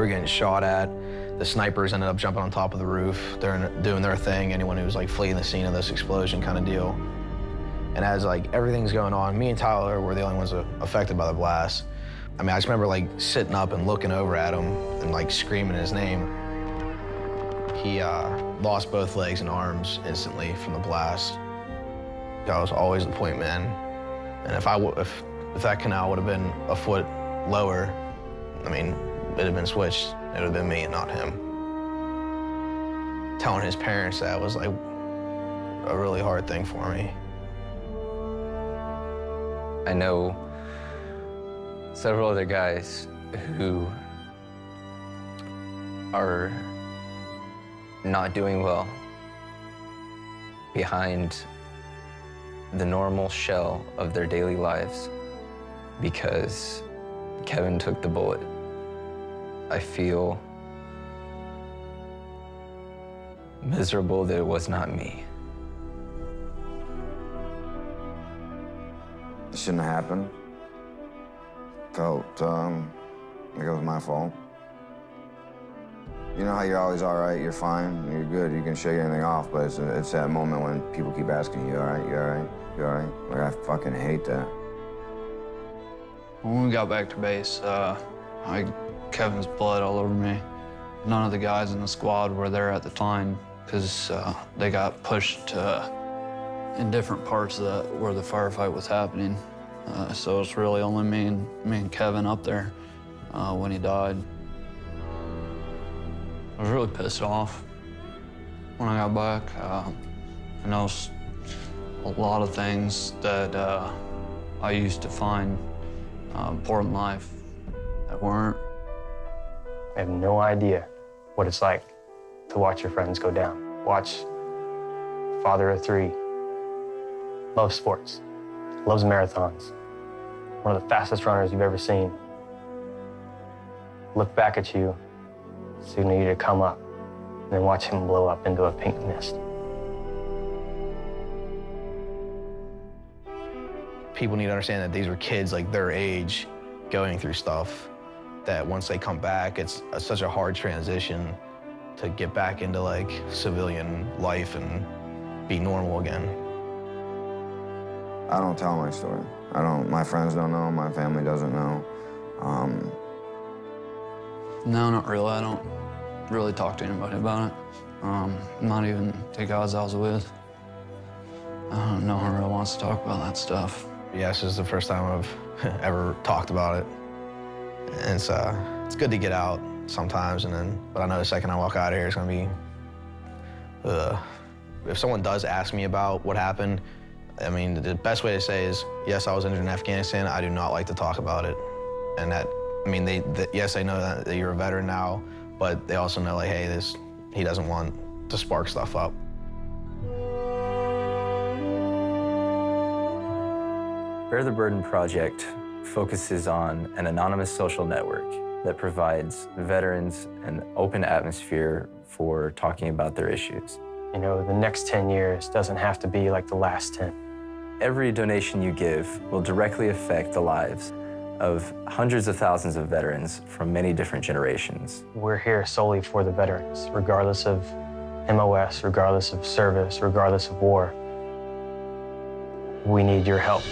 getting shot at. The snipers ended up jumping on top of the roof. They're doing their thing. Anyone who was like fleeing the scene of this explosion kind of deal. And as like everything's going on, me and Tyler were the only ones affected by the blast. I mean, I just remember like sitting up and looking over at him and like screaming his name. He lost both legs and arms instantly from the blast. I was always the point man. And if that canal would have been a foot lower, I mean, it'd have been switched. It would have been me and not him. Telling his parents that was like a really hard thing for me. I know several other guys who are not doing well behind the normal shell of their daily lives because Kevin took the bullet. I feel miserable that it was not me. It shouldn't have happened. Felt like it was my fault. You know how you're always all right, you're fine, you're good, you can shake anything off, but it's that moment when people keep asking you, all right, you all right, you all right? Like, I fucking hate that. When we got back to base, Kevin's blood all over me. None of the guys in the squad were there at the time because they got pushed in different parts of where the firefight was happening. So it's really only me and Kevin up there when he died. I was really pissed off when I got back. I noticed a lot of things that I used to find important in life that weren't. I have no idea what it's like to watch your friends go down. Watch father of 3, loves sports, loves marathons, one of the fastest runners you've ever seen. Look back at you, sooner you to come up, and then watch him blow up into a pink mist. People need to understand that these were kids like their age going through stuff that once they come back, it's such a hard transition to get back into like civilian life and be normal again. I don't tell my story. My friends don't know, my family doesn't know. No, not really. I don't really talk to anybody about it. Not even the guys I was with. No one really wants to talk about that stuff. Yes, this is the first time I've ever talked about it. And it's good to get out sometimes, but I know the second I walk out of here, it's gonna be, if someone does ask me about what happened, I mean, the best way to say is, yes, I was injured in Afghanistan. I do not like to talk about it. And that, I mean, yes, they know that you're a veteran now, but they also know, like, hey, he doesn't want to spark stuff up. Bear the Burden Project focuses on an anonymous social network that provides veterans an open atmosphere for talking about their issues. You know, the next 10 years doesn't have to be like the last 10. Every donation you give will directly affect the lives of hundreds of thousands of veterans from many different generations. We're here solely for the veterans, regardless of MOS, regardless of service, regardless of war. We need your help.